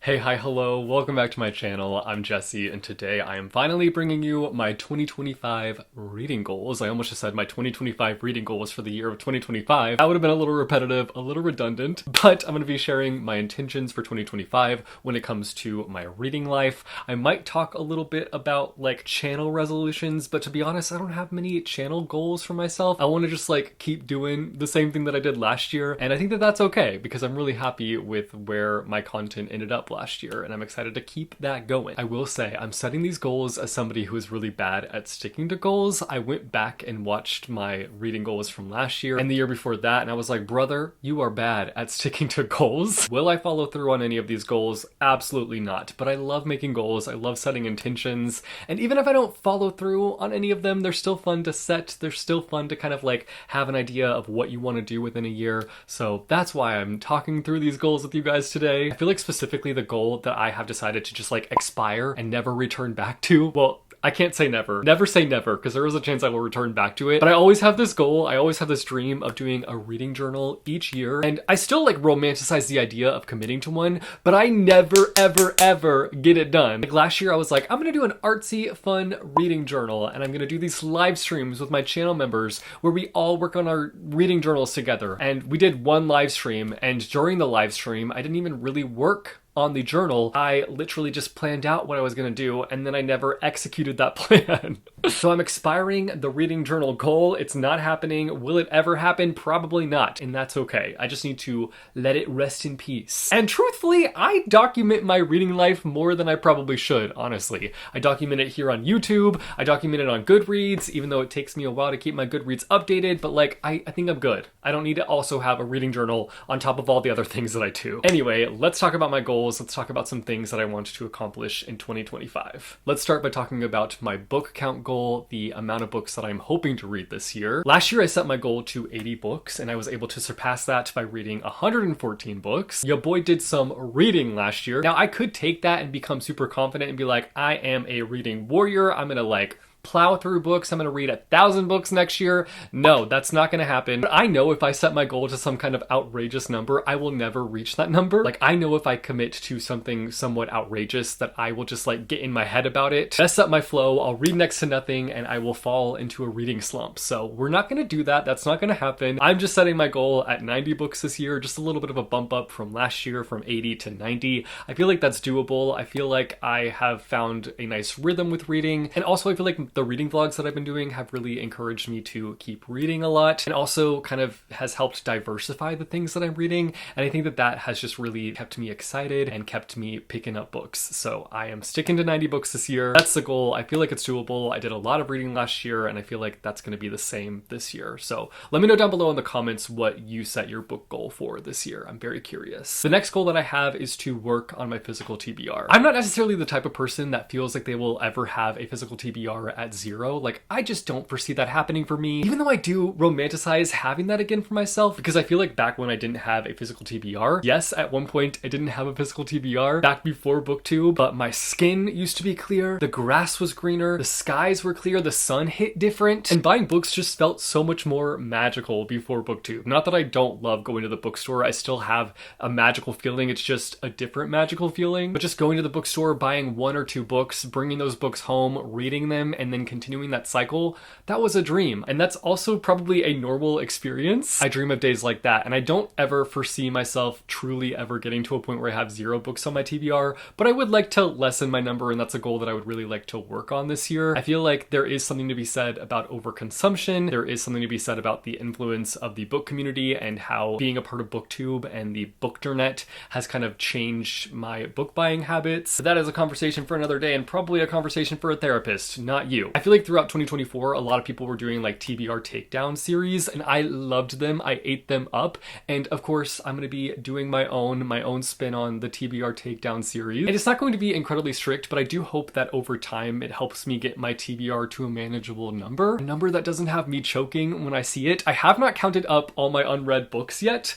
Hey, hi, hello, welcome back to my channel. I'm Jesse, and today I am finally bringing you my 2025 reading goals. I almost just said my 2025 reading goals for the year of 2025. That would have been a little repetitive, a little redundant, but I'm going to be sharing my intentions for 2025 when it comes to my reading life. I might talk a little bit about like channel resolutions, but to be honest, I don't have many channel goals for myself. I want to just like keep doing the same thing that I did last year, and I think that that's okay because I'm really happy with where my content ended up last year, and I'm excited to keep that going. I will say I'm setting these goals as somebody who is really bad at sticking to goals. I went back and watched my reading goals from last year and the year before that, and I was like, brother, you are bad at sticking to goals. Will I follow through on any of these goals? Absolutely not. But I love making goals. I love setting intentions. And even if I don't follow through on any of them, they're still fun to set. They're still fun to kind of like have an idea of what you want to do within a year. So that's why I'm talking through these goals with you guys today. I feel like specifically the goal that I have decided to just like expire and never return back to, well, I can't say never. Never say never, because there is a chance I will return back to it. But I always have this goal, I always have this dream of doing a reading journal each year. And I still like romanticize the idea of committing to one, but I never, ever, ever get it done. Like last year I was like, I'm gonna do an artsy, fun reading journal, and I'm gonna do these live streams with my channel members where we all work on our reading journals together. And we did one live stream, and during the live stream, I didn't even really work on the journal. I literally just planned out what I was gonna do, and then I never executed that plan. So I'm expiring the reading journal goal. It's not happening. Will it ever happen? Probably not, and that's okay. I just need to let it rest in peace. And truthfully, I document my reading life more than I probably should, honestly. I document it here on YouTube, I document it on Goodreads, even though it takes me a while to keep my Goodreads updated, but like, I think I'm good. I don't need to also have a reading journal on top of all the other things that I do. Anyway, let's talk about my goals. Let's talk about some things that I want to accomplish in 2025. Let's start by talking about my book count goal, the amount of books that I'm hoping to read this year. Last year I set my goal to 80 books, and I was able to surpass that by reading 114 books. Your boy did some reading last year. Now I could take that and become super confident and be like, I am a reading warrior. I'm gonna like plow through books. I'm gonna read 1,000 books next year. No, that's not gonna happen. But I know if I set my goal to some kind of outrageous number, I will never reach that number. Like I know if I commit to something somewhat outrageous that I will just like get in my head about it, mess up my flow, I'll read next to nothing, and I will fall into a reading slump. So we're not gonna do that. That's not gonna happen. I'm just setting my goal at 90 books this year, just a little bit of a bump up from last year from 80 to 90. I feel like that's doable. I feel like I have found a nice rhythm with reading, and also I feel like the reading vlogs that I've been doing have really encouraged me to keep reading a lot, and also kind of has helped diversify the things that I'm reading, and I think that that has just really kept me excited and kept me picking up books. So I am sticking to 90 books this year. That's the goal. I feel like it's doable. I did a lot of reading last year, and I feel like that's going to be the same this year. So let me know down below in the comments what you set your book goal for this year. I'm very curious. The next goal that I have is to work on my physical TBR. I'm not necessarily the type of person that feels like they will ever have a physical TBR at 0. Like, I just don't foresee that happening for me, even though I do romanticize having that again for myself, because I feel like back when I didn't have a physical TBR, yes, at one point I didn't have a physical TBR back before booktube, but my skin used to be clear, the grass was greener, the skies were clear, the sun hit different, and buying books just felt so much more magical before booktube. Not that I don't love going to the bookstore, I still have a magical feeling, it's just a different magical feeling, but just going to the bookstore, buying 1 or 2 books, bringing those books home, reading them, and then continuing that cycle, that was a dream. And that's also probably a normal experience. I dream of days like that, and I don't ever foresee myself truly ever getting to a point where I have 0 books on my TBR, but I would like to lessen my number, and that's a goal that I would really like to work on this year. I feel like there is something to be said about overconsumption. There is something to be said about the influence of the book community and how being a part of booktube and the bookdernet has kind of changed my book buying habits. That is a conversation for another day, and probably a conversation for a therapist, not you. I feel like throughout 2024, a lot of people were doing like TBR takedown series, and I loved them. I ate them up, and of course I'm going to be doing my own spin on the TBR takedown series. And it's not going to be incredibly strict, but I do hope that over time it helps me get my TBR to a manageable number, a number that doesn't have me choking when I see it. I have not counted up all my unread books yet,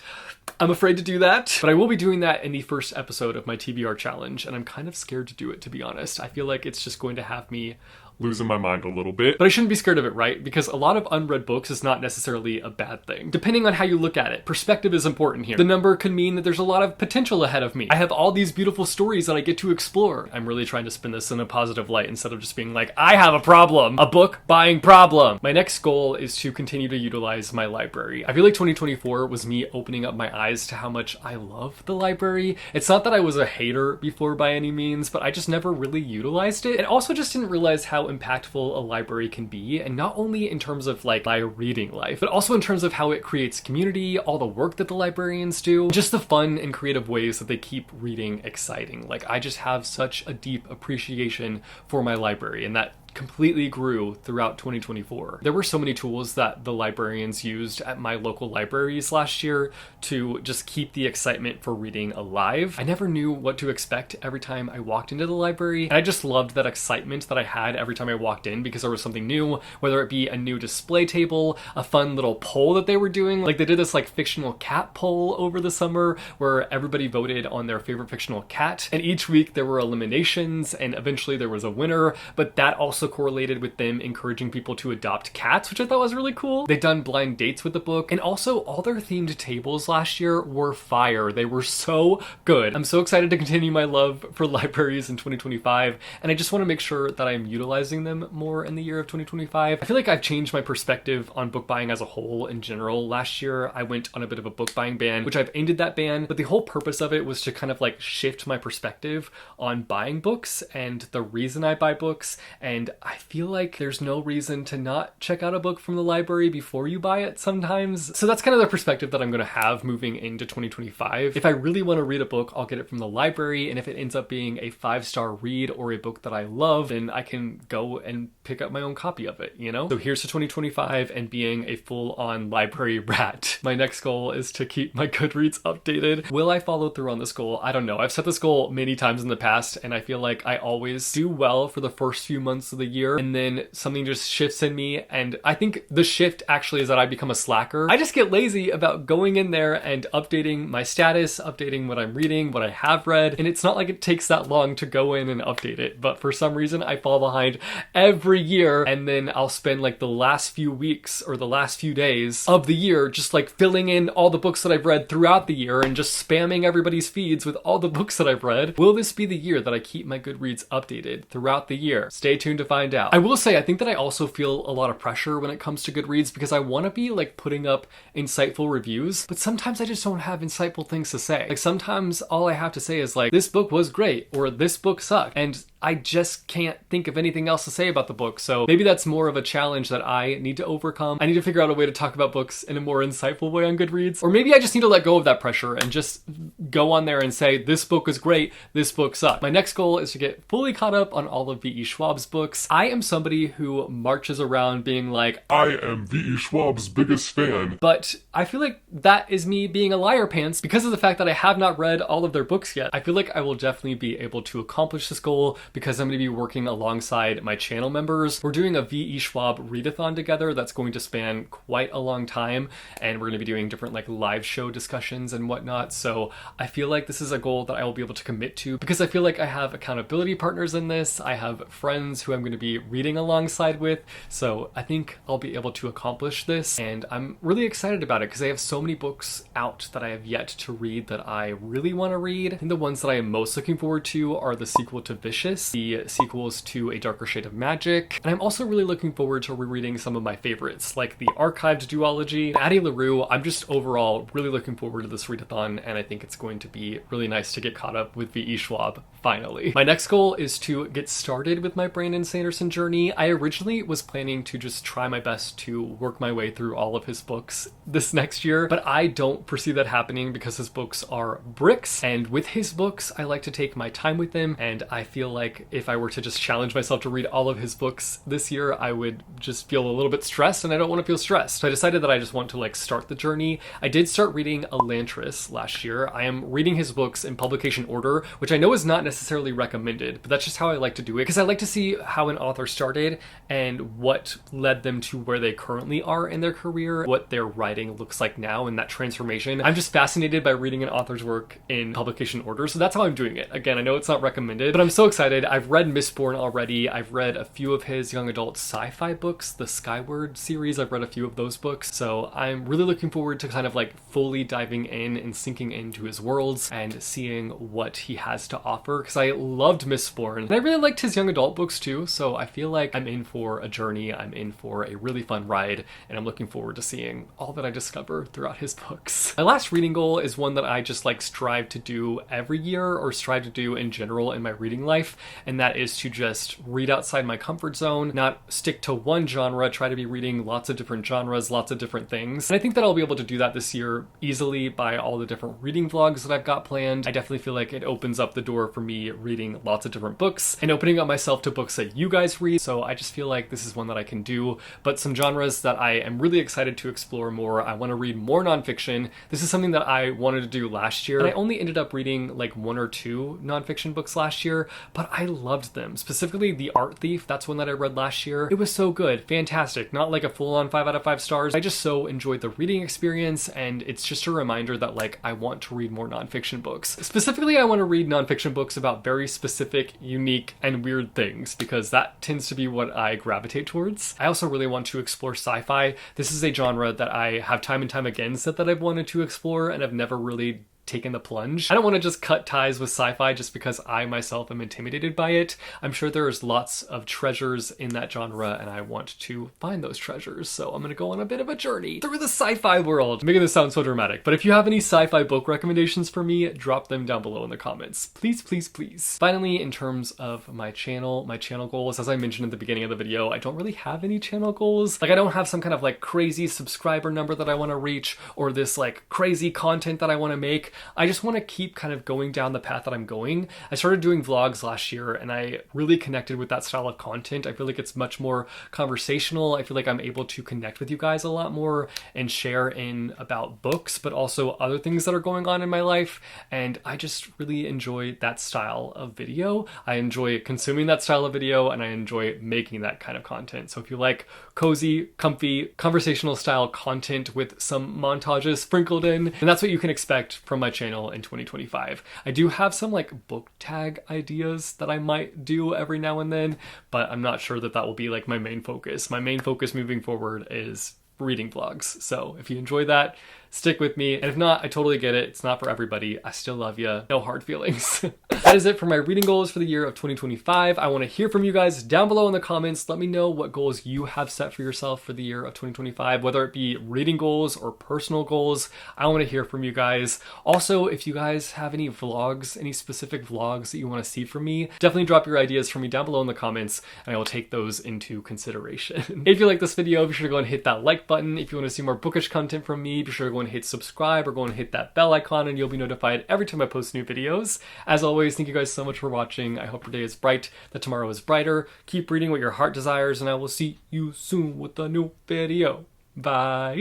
I'm afraid to do that, but I will be doing that in the first episode of my TBR challenge, and I'm kind of scared to do it, to be honest. I feel like it's just going to have me losing my mind a little bit. But I shouldn't be scared of it, right? Because a lot of unread books is not necessarily a bad thing. Depending on how you look at it, perspective is important here. The number could mean that there's a lot of potential ahead of me. I have all these beautiful stories that I get to explore. I'm really trying to spin this in a positive light instead of just being like, I have a problem, a book buying problem. My next goal is to continue to utilize my library. I feel like 2024 was me opening up my eyes to how much I love the library. It's not that I was a hater before by any means, but I just never really utilized it. And also just didn't realize how impactful a library can be, and not only in terms of like my reading life, but also in terms of how it creates community, all the work that the librarians do, just the fun and creative ways that they keep reading exciting. Like, I just have such a deep appreciation for my library, and that completely grew throughout 2024. There were so many tools that the librarians used at my local libraries last year to just keep the excitement for reading alive. I never knew what to expect every time I walked into the library, and I just loved that excitement that I had every time I walked in because there was something new, whether it be a new display table, a fun little poll that they were doing. Like, they did this like fictional cat poll over the summer where everybody voted on their favorite fictional cat, and each week there were eliminations and eventually there was a winner, but that also correlated with them encouraging people to adopt cats, which I thought was really cool. They'd done blind dates with the book, and also all their themed tables last year were fire. They were so good. I'm so excited to continue my love for libraries in 2025, and I just want to make sure that I'm utilizing them more in the year of 2025. I feel like I've changed my perspective on book buying as a whole in general. Last year, I went on a bit of a book buying ban, which I've ended that ban, but the whole purpose of it was to kind of like shift my perspective on buying books and the reason I buy books, and I feel like there's no reason to not check out a book from the library before you buy it sometimes. So that's kind of the perspective that I'm going to have moving into 2025. If I really want to read a book, I'll get it from the library, and if it ends up being a 5-star read or a book that I love, then I can go and pick up my own copy of it, you know? So here's to 2025 and being a full-on library rat. My next goal is to keep my Goodreads updated. Will I follow through on this goal? I don't know. I've set this goal many times in the past, and I feel like I always do well for the first few months of the year, and then something just shifts in me, and I think the shift actually is that I become a slacker. I just get lazy about going in there and updating my status, updating what I'm reading, what I have read, and it's not like it takes that long to go in and update it, but for some reason I fall behind every year, and then I'll spend like the last few weeks or the last few days of the year just like filling in all the books that I've read throughout the year and just spamming everybody's feeds with all the books that I've read. Will this be the year that I keep my Goodreads updated throughout the year? Stay tuned to find out. I will say, I think that I also feel a lot of pressure when it comes to Goodreads because I want to be like putting up insightful reviews, but sometimes I just don't have insightful things to say. Like, sometimes all I have to say is like, this book was great, or this book sucked, and I just can't think of anything else to say about the book. So maybe that's more of a challenge that I need to overcome. I need to figure out a way to talk about books in a more insightful way on Goodreads. Or maybe I just need to let go of that pressure and just go on there and say, this book is great, this book sucked. My next goal is to get fully caught up on all of V.E. Schwab's books. I am somebody who marches around being like, I am V.E. Schwab's biggest fan. But I feel like that is me being a liar pants because of the fact that I have not read all of their books yet. I feel like I will definitely be able to accomplish this goal because I'm going to be working alongside my channel members. We're doing a V.E. Schwab readathon together that's going to span quite a long time, and we're going to be doing different like live show discussions and whatnot. So I feel like this is a goal that I will be able to commit to because I feel like I have accountability partners in this. I have friends who I'm going to be reading alongside with. So I think I'll be able to accomplish this, and I'm really excited about it because I have so many books out that I have yet to read that I really want to read. And the ones that I am most looking forward to are the sequel to Vicious, the sequels to A Darker Shade of Magic, and I'm also really looking forward to rereading some of my favorites, like the Archived duology, Addie LaRue. I'm just overall really looking forward to this readathon, and I think it's going to be really nice to get caught up with V.E. Schwab, finally. My next goal is to get started with my Brandon Sanderson journey. I originally was planning to just try my best to work my way through all of his books this next year, but I don't foresee that happening because his books are bricks, and with his books, I like to take my time with them, and I feel like if I were to just challenge myself to read all of his books this year, I would just feel a little bit stressed, and I don't want to feel stressed. So I decided that I just want to like start the journey. I did start reading Elantris last year. I am reading his books in publication order, which I know is not necessarily recommended, but that's just how I like to do it because I like to see how an author started and what led them to where they currently are in their career, what their writing looks like now and that transformation. I'm just fascinated by reading an author's work in publication order, so that's how I'm doing it. Again, I know it's not recommended, but I'm so excited. I've read Mistborn already. I've read a few of his young adult sci-fi books, the Skyward series. I've read a few of those books, so I'm really looking forward to kind of like fully diving in and sinking into his worlds and seeing what he has to offer, because I loved Mistborn and I really liked his young adult books too, so I feel like I'm in for a journey, I'm in for a really fun ride, and I'm looking forward to seeing all that I discover throughout his books. My last reading goal is one that I just like strive to do every year, or strive to do in general in my reading life, and that is to just read outside my comfort zone, not stick to one genre, try to be reading lots of different genres, lots of different things. And I think that I'll be able to do that this year easily by all the different reading vlogs that I've got planned. I definitely feel like it opens up the door for me reading lots of different books and opening up myself to books that you guys read. So I just feel like this is one that I can do. But some genres that I am really excited to explore more. I want to read more nonfiction. This is something that I wanted to do last year, and I only ended up reading like 1 or 2 nonfiction books last year, but I loved them. Specifically The Art Thief, that's one that I read last year. It was so good, fantastic, not like a full-on 5 out of 5 stars. I just so enjoyed the reading experience, and it's just a reminder that like I want to read more nonfiction books. Specifically, I want to read nonfiction books about very specific, unique, and weird things, because that tends to be what I gravitate towards. I also really want to explore sci-fi. This is a genre that I have time and time again said that I've wanted to explore and I've never really taken the plunge. I don't want to just cut ties with sci-fi just because I myself am intimidated by it. I'm sure there's lots of treasures in that genre and I want to find those treasures. So I'm going to go on a bit of a journey through the sci-fi world. I'm making this sound so dramatic, but if you have any sci-fi book recommendations for me, drop them down below in the comments. Please, please, please. Finally, in terms of my channel goals, as I mentioned at the beginning of the video, I don't really have any channel goals. Like I don't have some kind of like crazy subscriber number that I want to reach or this like crazy content that I want to make. I just want to keep kind of going down the path that I'm going. I started doing vlogs last year and I really connected with that style of content. I feel like it's much more conversational. I feel like I'm able to connect with you guys a lot more and share in about books, but also other things that are going on in my life. And I just really enjoy that style of video. I enjoy consuming that style of video and I enjoy making that kind of content. So if you like cozy, comfy, conversational style content with some montages sprinkled in, and that's what you can expect from my channel in 2025. I do have some like book tag ideas that I might do every now and then, but I'm not sure that that will be like my main focus. My main focus moving forward is reading vlogs. So if you enjoy that, stick with me. And if not, I totally get it. It's not for everybody. I still love you. No hard feelings. That is it for my reading goals for the year of 2025. I want to hear from you guys down below in the comments. Let me know what goals you have set for yourself for the year of 2025, whether it be reading goals or personal goals. I want to hear from you guys. Also, if you guys have any vlogs, any specific vlogs that you want to see from me, definitely drop your ideas for me down below in the comments and I will take those into consideration. If you like this video, be sure to go and hit that like button. If you want to see more bookish content from me, be sure to go and hit subscribe or go and hit that bell icon and you'll be notified every time I post new videos. As always, thank you guys so much for watching. I hope your day is bright, that tomorrow is brighter. Keep reading what your heart desires and I will see you soon with a new video. Bye.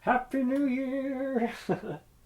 Happy New Year.